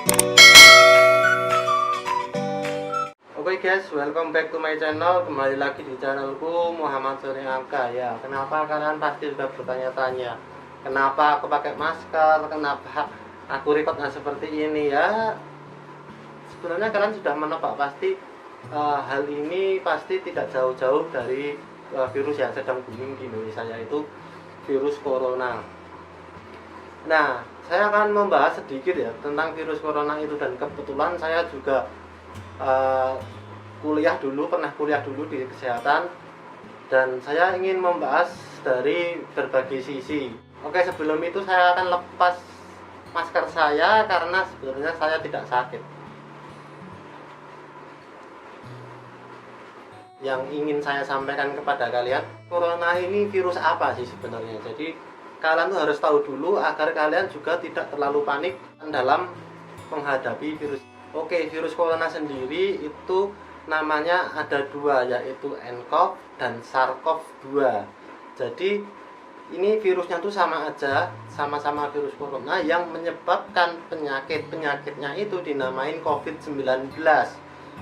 Oke guys, welcome back to my channel. Kembali lagi di channelku Muhammad Suri Angka. Ya, kenapa kalian pasti sudah bertanya-tanya, kenapa aku pakai masker, kenapa aku recordnya seperti ini ya? Sebenarnya kalian sudah menebak pasti, hal ini pasti tidak jauh-jauh dari virus yang sedang booming di Indonesia, yaitu virus corona. Nah, saya akan membahas sedikit ya tentang virus corona itu, dan kebetulan saya juga pernah kuliah dulu di kesehatan, dan saya ingin membahas dari berbagai sisi. Oke, sebelum itu saya akan lepas masker saya karena sebenarnya saya tidak sakit. Yang ingin saya sampaikan kepada kalian, corona ini virus apa sih sebenarnya? Jadi kalian tuh harus tahu dulu agar kalian juga tidak terlalu panik dalam menghadapi virus. Oke, virus corona sendiri itu namanya ada dua, yaitu nCoV dan SARS-CoV-2. Jadi ini virusnya tuh sama aja, sama-sama virus corona yang menyebabkan penyakitnya itu dinamain COVID-19.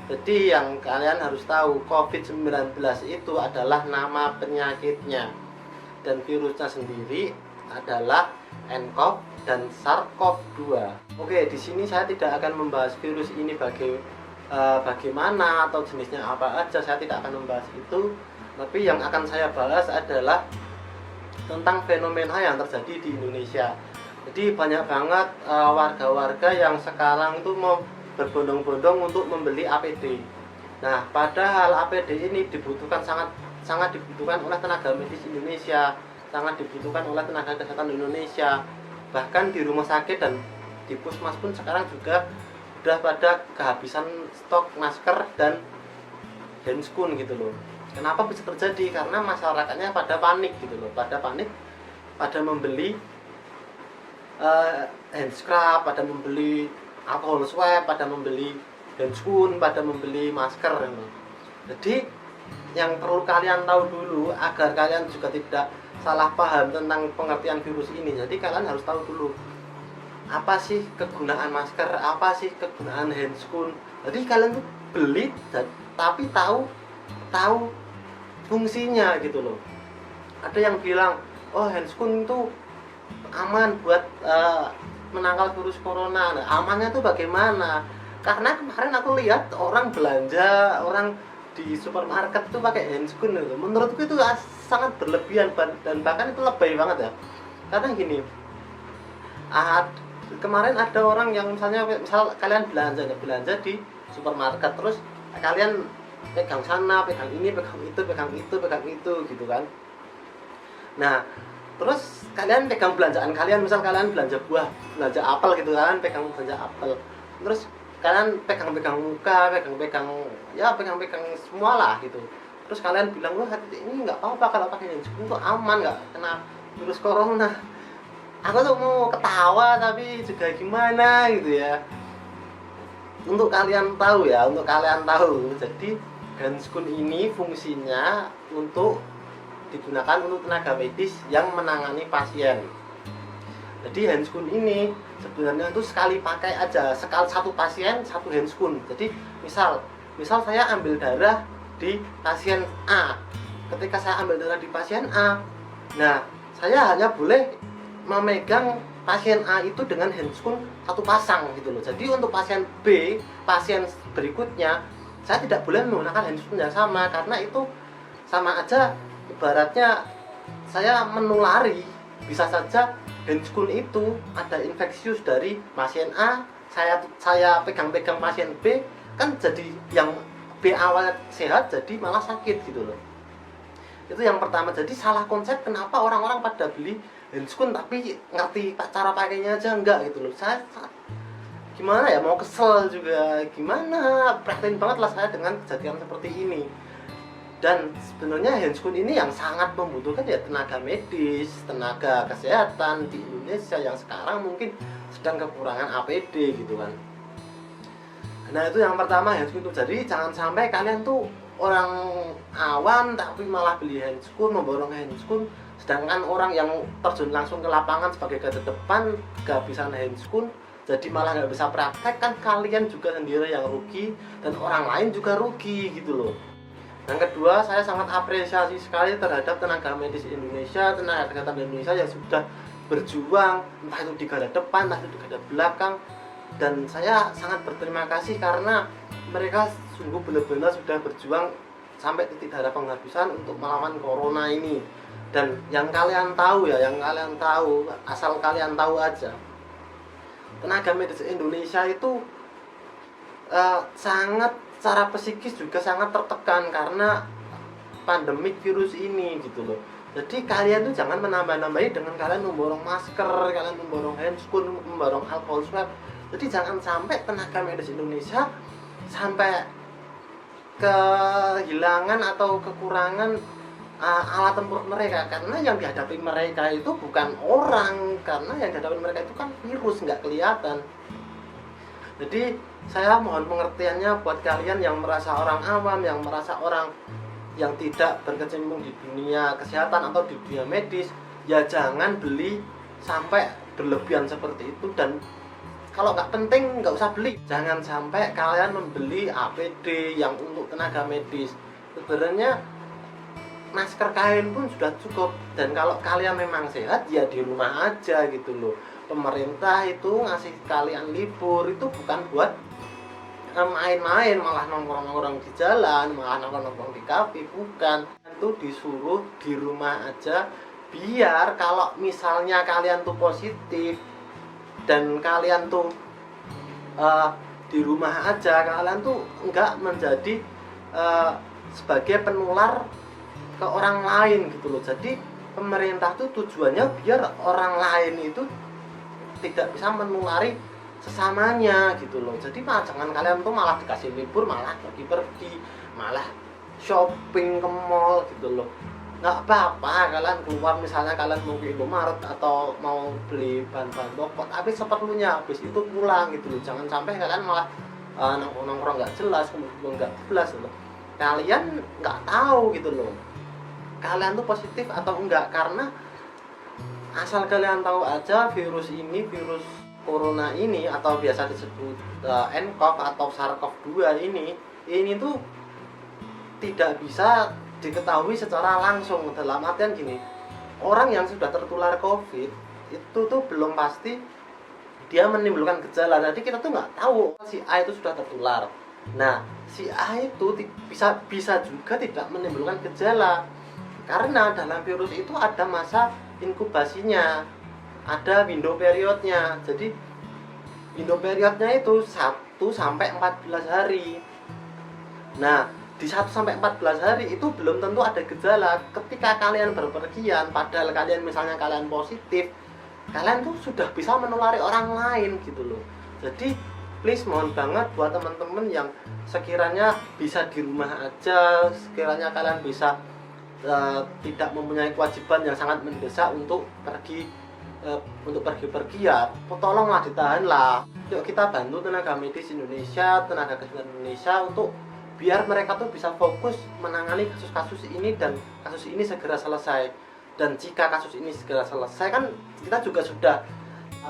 Jadi yang kalian harus tahu, COVID-19 itu adalah nama penyakitnya, dan virusnya sendiri adalah nCoV dan SARS-CoV-2. Oke, di sini saya tidak akan membahas virus ini bagaimana atau jenisnya apa aja, saya tidak akan membahas itu. Tapi yang akan saya bahas adalah tentang fenomena yang terjadi di Indonesia. Jadi banyak banget warga-warga yang sekarang itu mau berbondong-bondong untuk membeli APD. Nah, padahal APD ini sangat dibutuhkan oleh tenaga medis Indonesia, sangat dibutuhkan oleh tenaga kesehatan Indonesia. Bahkan di rumah sakit dan di puskesmas pun sekarang juga udah pada kehabisan stok masker dan handscoon gitu loh. Kenapa bisa terjadi? Karena masyarakatnya pada panik gitu loh, pada membeli hand scrub, pada membeli alcohol swab, pada membeli handscoon, pada membeli masker gitu. Jadi yang perlu kalian tahu dulu agar kalian juga tidak salah paham tentang pengertian virus ini. Jadi kalian harus tahu dulu apa sih kegunaan masker, apa sih kegunaan handscoon. Jadi kalian tuh beli tapi tahu fungsinya gitu loh. Ada yang bilang, oh handscoon itu aman buat menangkal virus corona. Nah, amannya tuh bagaimana? Karena kemarin aku lihat orang belanja, orang di supermarket tuh pakai handscoon gitu. Menurutku itu sangat berlebihan, dan bahkan itu lebay banget ya. Karena gini, kemarin ada orang yang misal kalian belanja di supermarket, terus kalian pegang sana, pegang ini, pegang itu gitu kan. Nah, terus kalian pegang belanjaan kalian, misal kalian belanja apel gitu, kalian pegang belanja apel, terus kalian pegang muka, pegang semua lah gitu. Terus kalian bilang, wah ini nggak apa-apa kalau pakai handscoon, itu aman, nggak kena virus corona. Aku tuh mau ketawa tapi juga gimana gitu ya. Untuk kalian tahu, jadi handscoon ini fungsinya digunakan untuk tenaga medis yang menangani pasien. Jadi handscoon ini sebenarnya itu sekali pakai aja, satu pasien satu handscoon. Jadi misal saya ambil darah di pasien A. Ketika saya ambil darah di pasien A, nah saya hanya boleh memegang pasien A itu dengan handscoon satu pasang gitu loh. Jadi untuk pasien B, pasien berikutnya, saya tidak boleh menggunakan handscoon yang sama, karena itu sama aja ibaratnya saya menulari. Bisa saja handscoon itu ada infeksius dari pasien A, saya pegang-pegang pasien B, kan jadi yang B awalnya sehat jadi malah sakit gitu loh. Itu yang pertama. Jadi salah konsep kenapa orang-orang pada beli handscoon tapi ngerti cara pakainya aja enggak gitu loh. Saya gimana ya, mau kesel juga, gimana, prihatin banget lah saya dengan kejadian seperti ini. Dan sebenarnya handscoon ini yang sangat membutuhkan ya tenaga medis, tenaga kesehatan di Indonesia yang sekarang mungkin sedang kekurangan APD gitu kan. Nah itu yang pertama, handscoon itu. Jadi jangan sampai kalian tuh orang awam tapi malah beli handscoon, memborong handscoon, sedangkan orang yang terjun langsung ke lapangan sebagai garda depan kehabisan handscoon, jadi malah nggak bisa praktek, kan kalian juga sendiri yang rugi dan orang lain juga rugi gitu loh. Yang kedua, saya sangat apresiasi sekali terhadap tenaga medis Indonesia, tenaga kesehatan Indonesia yang sudah berjuang, entah itu di garda depan, entah itu di garda belakang. Dan saya sangat berterima kasih karena mereka sungguh benar-benar sudah berjuang sampai titik darah penghabisan untuk melawan corona ini. Dan yang kalian tahu ya, asal kalian tahu aja, tenaga medis Indonesia itu sangat secara psikis juga sangat tertekan karena pandemik virus ini gitu loh. Jadi kalian tuh jangan menambah-nambahi dengan kalian memborong masker, kalian memborong handscoon, memborong alcohol swab. Jadi jangan sampai tenaga medis Indonesia sampai kehilangan atau kekurangan alat tempur mereka, karena yang dihadapi mereka itu bukan orang, karena yang dihadapi mereka itu kan virus, nggak kelihatan. Jadi saya mohon pengertiannya buat kalian yang merasa orang awam, yang merasa orang yang tidak berkecimpung di dunia kesehatan atau di dunia medis, ya jangan beli sampai berlebihan seperti itu. Dan kalau nggak penting nggak usah beli. Jangan sampai kalian membeli APD yang untuk tenaga medis. Sebenarnya masker kain pun sudah cukup, dan kalau kalian memang sehat ya di rumah aja gitu loh. Pemerintah itu ngasih kalian libur itu bukan buat main-main, malah nongkrong-nongkrong di jalan, malah nongkrong-nongkrong di kafe, bukan. Itu disuruh di rumah aja, biar kalau misalnya kalian tuh positif dan kalian tuh di rumah aja, kalian tuh nggak menjadi sebagai penular ke orang lain gitu loh. Jadi pemerintah tuh tujuannya biar orang lain itu tidak bisa menulari sesamanya gitu loh. Jadi jangan kalian tuh malah dikasih libur malah pergi-pergi, malah shopping ke mall gitu loh. Nggak apa-apa kalian keluar, misalnya kalian mau ke Indomaret atau mau beli bahan-bahan pokok, tapi seperlunya, habis itu pulang gitu loh. Jangan sampai kalian malah nongkrong nggak jelas, kemudian nggak jelas loh. Kalian nggak tahu gitu loh, kalian tuh positif atau enggak. Karena asal kalian tahu aja, virus ini, virus corona ini atau biasa disebut nCoV atau SARS-CoV-2 ini tuh tidak bisa diketahui secara langsung. Dalam artian gini, orang yang sudah tertular COVID itu tuh belum pasti dia menimbulkan gejala. Jadi kita tuh nggak tahu si A itu sudah tertular. Nah, si A itu bisa juga tidak menimbulkan gejala, karena dalam virus itu ada masa inkubasinya, ada window periodnya. Jadi window periodnya itu 1 sampai 14 hari. Nah, di 1 sampai 14 hari itu belum tentu ada gejala. Ketika kalian berpergian, padahal kalian misalnya kalian positif, kalian tuh sudah bisa menulari orang lain gitu loh. Jadi please, mohon banget buat teman-teman yang sekiranya bisa di rumah aja, sekiranya kalian bisa tidak mempunyai kewajiban yang sangat mendesak untuk pergi ya, tolonglah ditahanlah. Yuk kita bantu tenaga medis Indonesia, tenaga kesehatan Indonesia untuk biar mereka tuh bisa fokus menangani kasus-kasus ini dan kasus ini segera selesai. Dan jika kasus ini segera selesai, kan kita juga sudah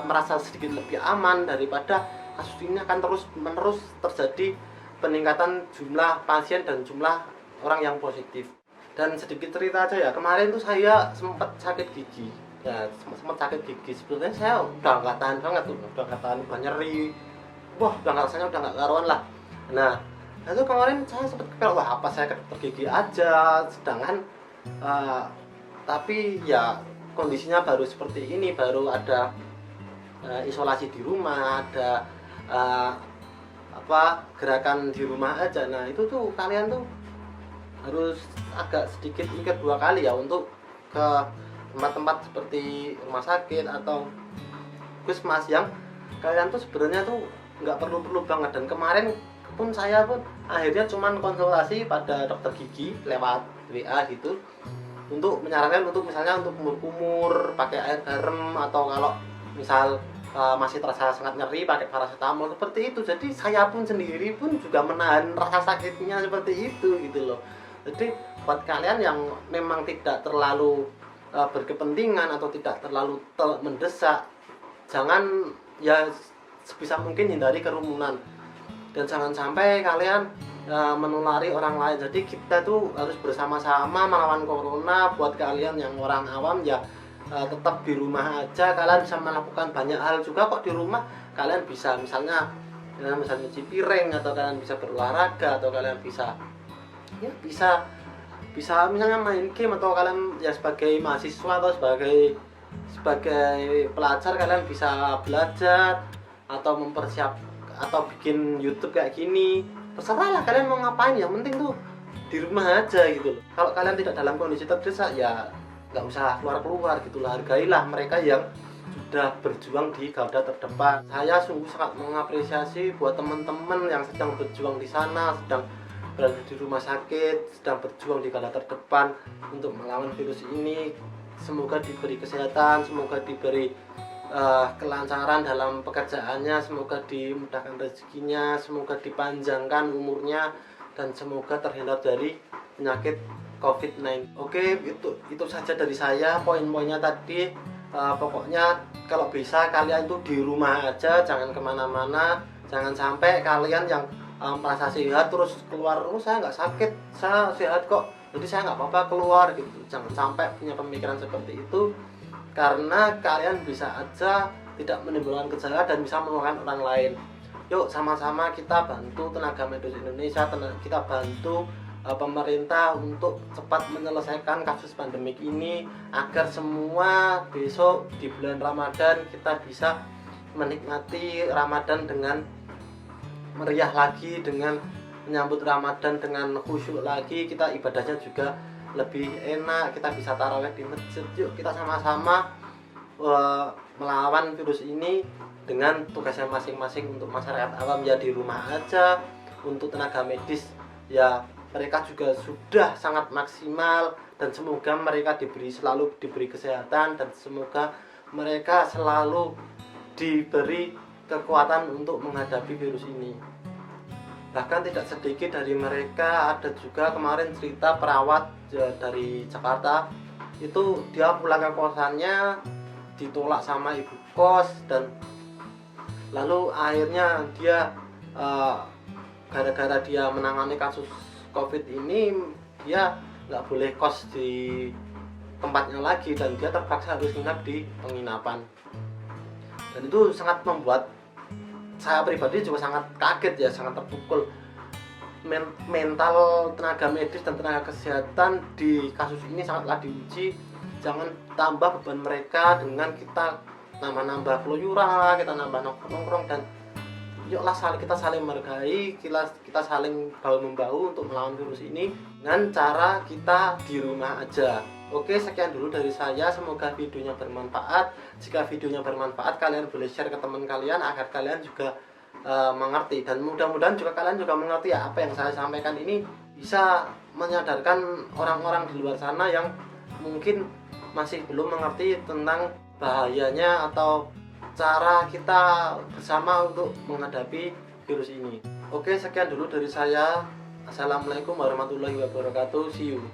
merasa sedikit lebih aman daripada kasus ini akan terus-menerus terjadi peningkatan jumlah pasien dan jumlah orang yang positif. Dan sedikit cerita aja ya, kemarin tuh saya sempat sakit gigi. Ya, sempat sakit gigi. Sebenarnya saya udah nggak tahan banget tuh, udah nggak tahan, udah nyeri. Wah, rasanya udah nggak karuan lah. Nah, itu kemarin saya sempat kepel, wah apa saya ke dokter gigi aja. Sedangkan tapi ya kondisinya baru seperti ini, baru ada isolasi di rumah, ada gerakan di rumah aja. Nah, itu tuh kalian tuh harus agak sedikit mikir 2 kali ya untuk ke tempat-tempat seperti rumah sakit atau puskesmas yang kalian tuh sebenarnya tuh nggak perlu banget. Dan kemarin pun saya pun akhirnya cuman konsultasi pada dokter gigi lewat WA gitu, untuk menyarankan untuk misalnya untuk kumur-kumur pakai air garam, atau kalau misal masih terasa sangat nyeri pakai paracetamol seperti itu. Jadi saya pun sendiri pun juga menahan rasa sakitnya seperti itu gitu loh. Jadi buat kalian yang memang tidak terlalu berkepentingan atau tidak terlalu mendesak, jangan ya sebisa mungkin hindari kerumunan dan jangan sampai kalian menulari orang lain. Jadi kita tuh harus bersama-sama melawan corona. Buat kalian yang orang awam ya tetap di rumah aja. Kalian bisa melakukan banyak hal juga kok di rumah. Kalian bisa misalnya nyuci piring, atau kalian bisa berolahraga, atau kalian bisa misalnya main game, atau kalian ya sebagai mahasiswa atau sebagai pelajar kalian bisa belajar atau atau bikin YouTube kayak gini. Terserah lah kalian mau ngapain, yang penting tuh di rumah aja gitu loh. Kalau kalian tidak dalam kondisi terdesak ya nggak usah keluar gitu lah. Hargailah mereka yang sudah berjuang di garda terdepan. Saya sungguh sangat mengapresiasi buat teman-teman yang sedang berjuang di sana, sedang berada di rumah sakit, sedang berjuang di garda terdepan untuk melawan virus ini. Semoga diberi kesehatan, semoga diberi kelancaran dalam pekerjaannya, semoga dimudahkan rezekinya, semoga dipanjangkan umurnya, dan semoga terhindar dari penyakit COVID-19. Oke, itu saja dari saya poin-poinnya tadi. Pokoknya kalau bisa kalian tuh di rumah aja, jangan kemana-mana. Jangan sampai kalian yang merasa sehat terus keluar, saya nggak sakit, saya sehat kok, jadi saya nggak apa-apa keluar gitu. Jangan sampai punya pemikiran seperti itu, karena kalian bisa aja tidak menimbulkan gejala dan bisa menularkan orang lain. Yuk sama-sama kita bantu tenaga medis Indonesia, kita bantu pemerintah untuk cepat menyelesaikan kasus pandemik ini, agar semua besok di bulan Ramadan kita bisa menikmati Ramadan dengan meriah lagi, dengan menyambut Ramadan dengan khusyuk lagi. Kita ibadahnya juga lebih enak, kita bisa tarawih di masjid. Yuk kita sama-sama melawan virus ini dengan tugasnya masing-masing. Untuk masyarakat awam ya di rumah aja, untuk tenaga medis ya mereka juga sudah sangat maksimal, dan semoga mereka selalu diberi kesehatan, dan semoga mereka selalu diberi kekuatan untuk menghadapi virus ini. Bahkan tidak sedikit dari mereka, ada juga kemarin cerita perawat dari Jakarta, itu dia pulang ke kosannya ditolak sama ibu kos, dan lalu akhirnya dia gara-gara dia menangani kasus COVID ini, dia nggak boleh kos di tempatnya lagi, dan dia terpaksa harus nginap di penginapan. Dan itu sangat membuat saya pribadi juga sangat kaget ya, sangat terpukul. Mental tenaga medis dan tenaga kesehatan di kasus ini sangatlah diuji. Jangan tambah beban mereka dengan kita nambah keluyuran lah, kita nambah nongkrong, dan yuklah kita saling menghargai, kita saling bahu-membahu untuk melawan virus ini dengan cara kita di rumah aja. Oke, sekian dulu dari saya, semoga videonya bermanfaat. Jika videonya bermanfaat, kalian boleh share ke teman kalian agar kalian juga mengerti, dan mudah-mudahan juga kalian juga mengerti ya, apa yang saya sampaikan ini bisa menyadarkan orang-orang di luar sana yang mungkin masih belum mengerti tentang bahayanya atau cara kita bersama untuk menghadapi virus ini. Oke, sekian dulu dari saya. Assalamualaikum warahmatullahi wabarakatuh. See you.